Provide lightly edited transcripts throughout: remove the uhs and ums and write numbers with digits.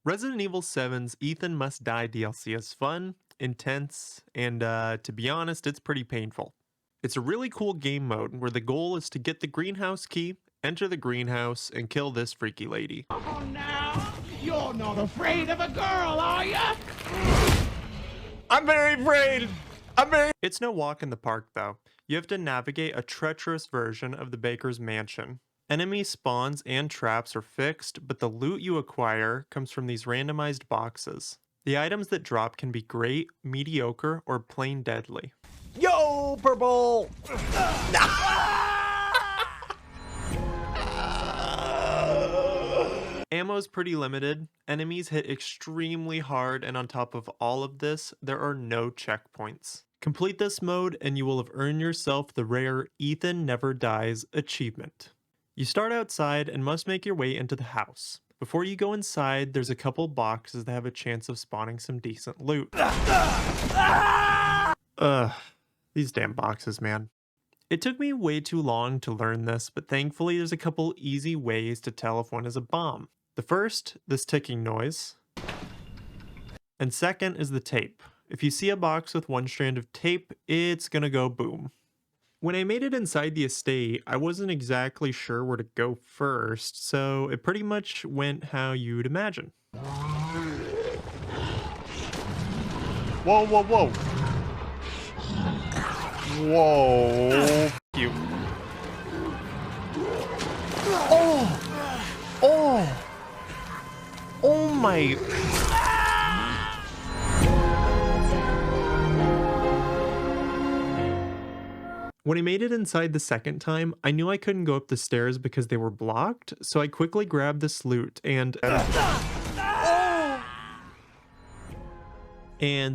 Resident Evil 7's Ethan Must Die DLC is fun, intense, and to be honest, it's pretty painful. It's a really cool game mode where the goal is to get the greenhouse key, enter the greenhouse, and kill this freaky lady. Oh, now you're not afraid of a girl, are ya? I'm very afraid! It's no walk in the park, though. You have to navigate a treacherous version of the Baker's mansion. Enemy spawns and traps are fixed, but the loot you acquire comes from these randomized boxes. The items that drop can be great, mediocre, or plain deadly. Yo, purple! Ammo's pretty limited, enemies hit extremely hard, and on top of all of this, there are no checkpoints. Complete this mode and you will have earned yourself the rare Ethan Never Dies achievement. You start outside and must make your way into the house. Before you go inside, there's a couple boxes that have a chance of spawning some decent loot. Ugh, these damn boxes, man. It took me way too long to learn this, but thankfully there's a couple easy ways to tell if one is a bomb. The first, this ticking noise. And second is the tape. If you see a box with one strand of tape, it's gonna go boom. When I made it inside the estate, I wasn't exactly sure where to go first, so it pretty much went how you'd imagine. Whoa, whoa, whoa. Whoa. You. Oh! Oh! Oh my... When I made it inside the second time, I knew I couldn't go up the stairs because they were blocked, so I quickly grabbed this loot and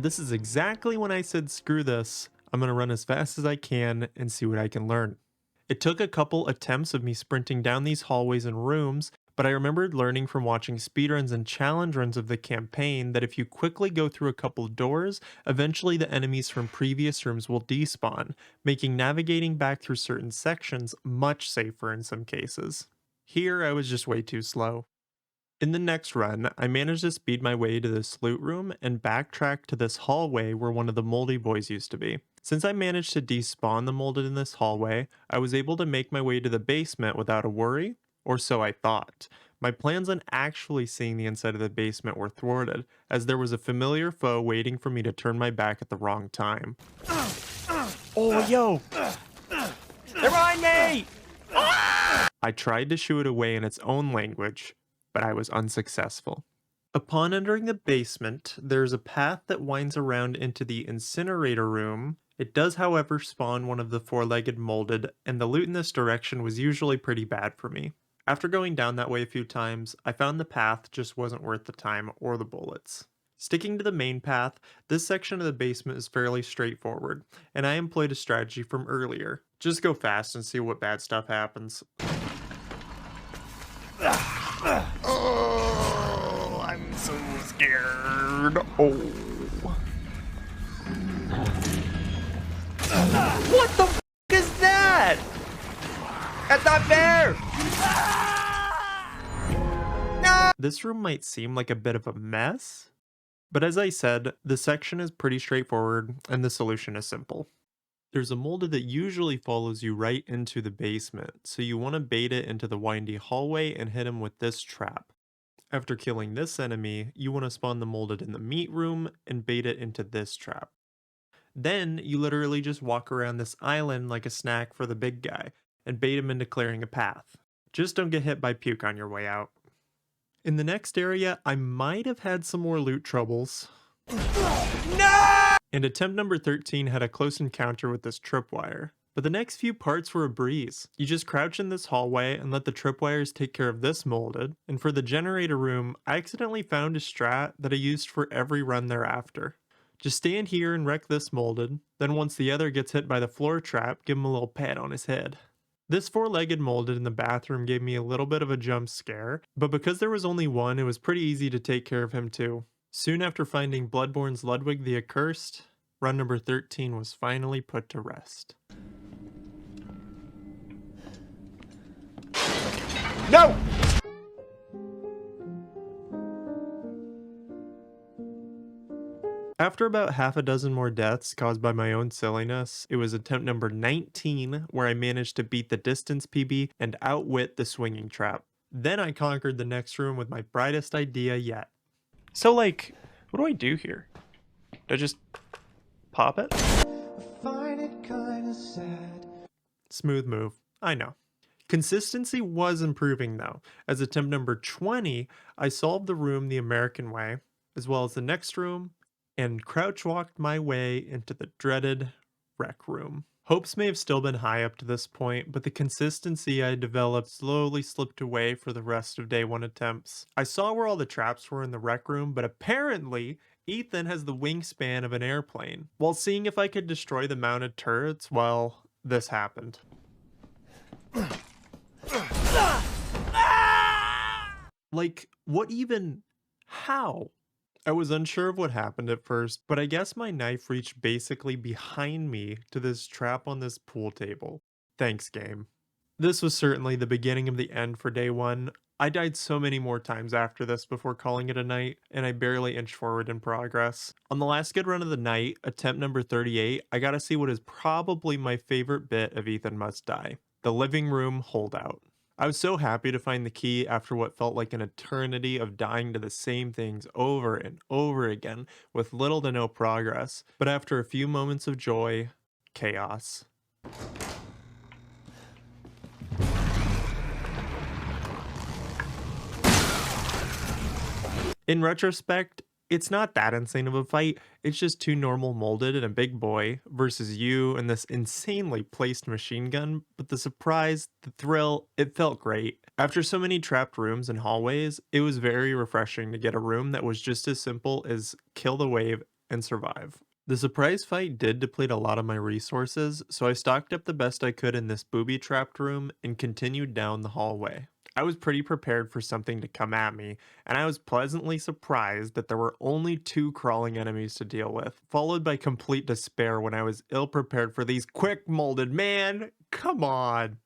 this is exactly when I said screw this, I'm gonna run as fast as I can and see what I can learn. It took a couple attempts of me sprinting down these hallways and rooms, but I remembered learning from watching speedruns and challenge runs of the campaign that if you quickly go through a couple doors, eventually the enemies from previous rooms will despawn, making navigating back through certain sections much safer in some cases. Here I was just way too slow. In the next run, I managed to speed my way to this loot room and backtrack to this hallway where one of the moldy boys used to be. Since I managed to despawn the molded in this hallway, I was able to make my way to the basement without a worry. Or so I thought. My plans on actually seeing the inside of the basement were thwarted, as there was a familiar foe waiting for me to turn my back at the wrong time. Oh, yo! They're behind me! I tried to shoo it away in its own language, but I was unsuccessful. Upon entering the basement, there's a path that winds around into the incinerator room. It does, however, spawn one of the four-legged molded, and the loot in this direction was usually pretty bad for me. After going down that way a few times, I found the path just wasn't worth the time or the bullets. Sticking to the main path, this section of the basement is fairly straightforward, and I employed a strategy from earlier. Just go fast and see what bad stuff happens. Oh, I'm so scared. Oh. What the f is that? That's not fair! No! This room might seem like a bit of a mess, but as I said, the section is pretty straightforward and the solution is simple. There's a molded that usually follows you right into the basement, so you want to bait it into the windy hallway and hit him with this trap. After killing this enemy, you want to spawn the molded in the meat room and bait it into this trap. Then you literally just walk around this island like a snack for the big guy and bait him into clearing a path. Just don't get hit by puke on your way out. In the next area, I might have had some more loot troubles. No! And attempt number 13 had a close encounter with this tripwire. But the next few parts were a breeze. You just crouch in this hallway and let the tripwires take care of this molded. And for the generator room, I accidentally found a strat that I used for every run thereafter. Just stand here and wreck this molded, then once the other gets hit by the floor trap, give him a little pat on his head. This four-legged molded in the bathroom gave me a little bit of a jump scare, but because there was only one, it was pretty easy to take care of him too. Soon after finding Bloodborne's Ludwig the Accursed, run number 13 was finally put to rest. No! After about half a dozen more deaths caused by my own silliness, it was attempt number 19 where I managed to beat the distance PB and outwit the swinging trap. Then I conquered the next room with my brightest idea yet. So like, what do I do here? Do I just pop it? Find it kinda sad. Smooth move, I know. Consistency was improving though. As attempt number 20, I solved the room the American way, as well as the next room, and crouch walked my way into the dreaded rec room. Hopes may have still been high up to this point, but the consistency I developed slowly slipped away for the rest of day 1 attempts. I saw where all the traps were in the rec room, but apparently Ethan has the wingspan of an airplane. While seeing if I could destroy the mounted turrets, well, this happened. Like, what even? How? I was unsure of what happened at first, but I guess my knife reached basically behind me to this trap on this pool table. Thanks, game. This was certainly the beginning of the end for day 1. I died so many more times after this before calling it a night, and I barely inched forward in progress. On the last good run of the night, attempt number 38, I got to see what is probably my favorite bit of Ethan Must Die: the living room holdout. I was so happy to find the key after what felt like an eternity of dying to the same things over and over again with little to no progress, but after a few moments of joy, chaos. In retrospect, it's not that insane of a fight, it's just 2 normal molded and a big boy versus you and this insanely placed machine gun, but the surprise, the thrill, it felt great. After so many trapped rooms and hallways, it was very refreshing to get a room that was just as simple as kill the wave and survive. The surprise fight did deplete a lot of my resources, so I stocked up the best I could in this booby-trapped room and continued down the hallway. I was pretty prepared for something to come at me, and I was pleasantly surprised that there were only 2 crawling enemies to deal with, followed by complete despair when I was ill-prepared for these quick molded. Man, come on.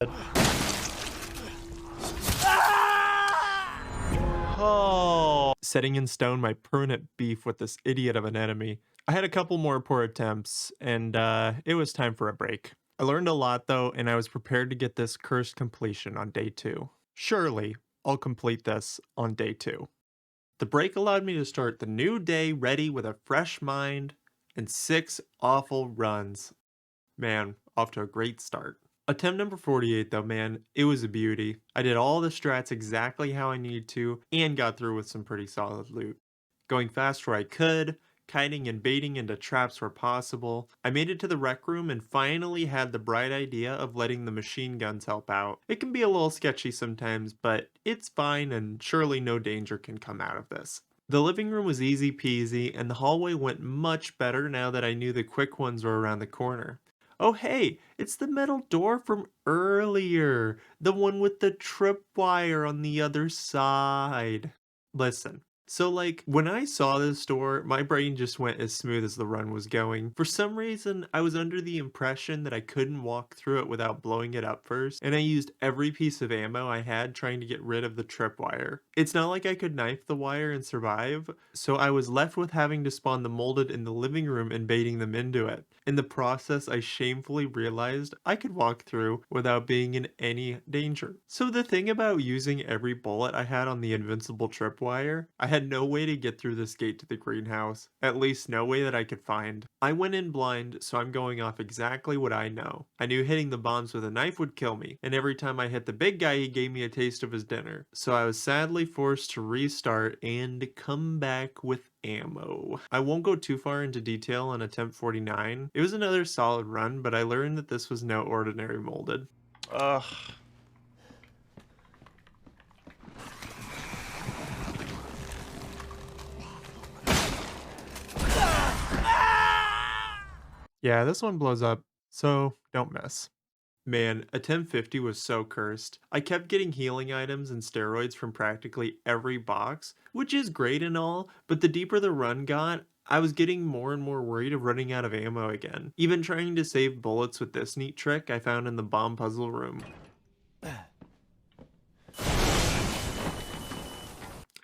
Oh, setting in stone my permanent beef with this idiot of an enemy. I had a couple more poor attempts, and it was time for a break. I learned a lot though, and I was prepared to get this cursed completion on day 2. Surely, I'll complete this on day 2. The break allowed me to start the new day ready with a fresh mind and 6 awful runs. Man, off to a great start. Attempt number 48 though, man, it was a beauty. I did all the strats exactly how I needed to and got through with some pretty solid loot. Going fast where I could, kiting and baiting into traps where possible. I made it to the rec room and finally had the bright idea of letting the machine guns help out. It can be a little sketchy sometimes, but it's fine and surely no danger can come out of this. The living room was easy peasy and the hallway went much better now that I knew the quick ones were around the corner. Oh hey, it's the metal door from earlier, the one with the tripwire on the other side. Listen. So like, when I saw this door, my brain just went as smooth as the run was going. For some reason, I was under the impression that I couldn't walk through it without blowing it up first, and I used every piece of ammo I had trying to get rid of the tripwire. It's not like I could knife the wire and survive, so I was left with having to spawn the molded in the living room and baiting them into it. In the process, I shamefully realized I could walk through without being in any danger. So the thing about using every bullet I had on the invincible tripwire, I had no way to get through this gate to the greenhouse, at least no way that I could find. I went in blind, so I'm going off exactly what I know. I knew hitting the bombs with a knife would kill me, and every time I hit the big guy he gave me a taste of his dinner. So I was sadly forced to restart and come back with ammo. I won't go too far into detail on attempt 49. It was another solid run, but I learned that this was no ordinary molded. Ugh. Yeah, this one blows up, so don't miss. Man, attempt 50 was so cursed. I kept getting healing items and steroids from practically every box, which is great and all, but the deeper the run got, I was getting more and more worried of running out of ammo again. Even trying to save bullets with this neat trick I found in the bomb puzzle room.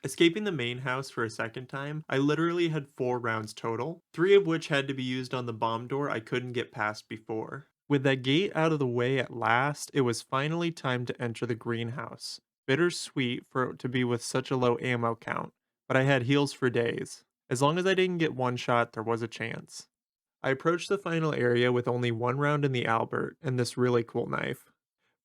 Escaping the main house for a second time, I literally had 4 rounds total, 3 of which had to be used on the bomb door I couldn't get past before. With that gate out of the way at last, it was finally time to enter the greenhouse. Bittersweet for it to be with such a low ammo count, but I had heals for days. As long as I didn't get one shot, there was a chance. I approached the final area with only 1 round in the Albert and this really cool knife.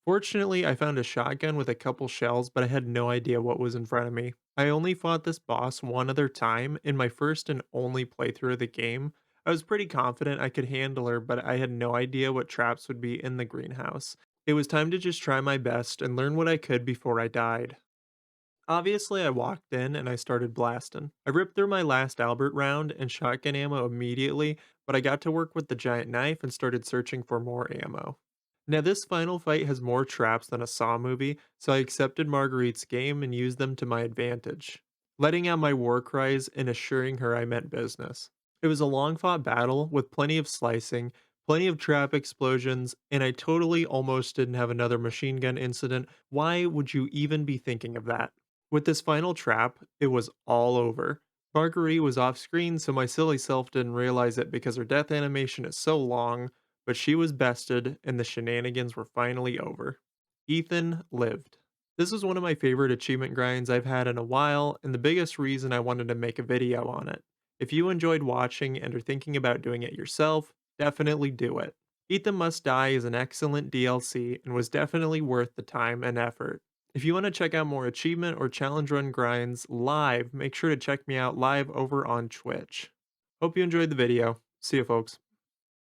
Fortunately, I found a shotgun with a couple shells, but I had no idea what was in front of me. I only fought this boss one other time in my first and only playthrough of the game. I was pretty confident I could handle her, but I had no idea what traps would be in the greenhouse. It was time to just try my best and learn what I could before I died. Obviously, I walked in and I started blasting. I ripped through my last Albert round and shotgun ammo immediately, but I got to work with the giant knife and started searching for more ammo. Now, this final fight has more traps than a Saw movie, so I accepted Marguerite's game and used them to my advantage, letting out my war cries and assuring her I meant business. It was a long fought battle with plenty of slicing, plenty of trap explosions, and I totally almost didn't have another machine gun incident. Why would you even be thinking of that? With this final trap, it was all over. Marguerite was off screen, so my silly self didn't realize it because her death animation is so long, but she was bested and the shenanigans were finally over. Ethan lived. This was one of my favorite achievement grinds I've had in a while, and the biggest reason I wanted to make a video on it. If you enjoyed watching and are thinking about doing it yourself, definitely do it. Ethan Must Die is an excellent DLC and was definitely worth the time and effort. If you want to check out more achievement or challenge run grinds live, make sure to check me out live over on Twitch. Hope you enjoyed the video. See you folks.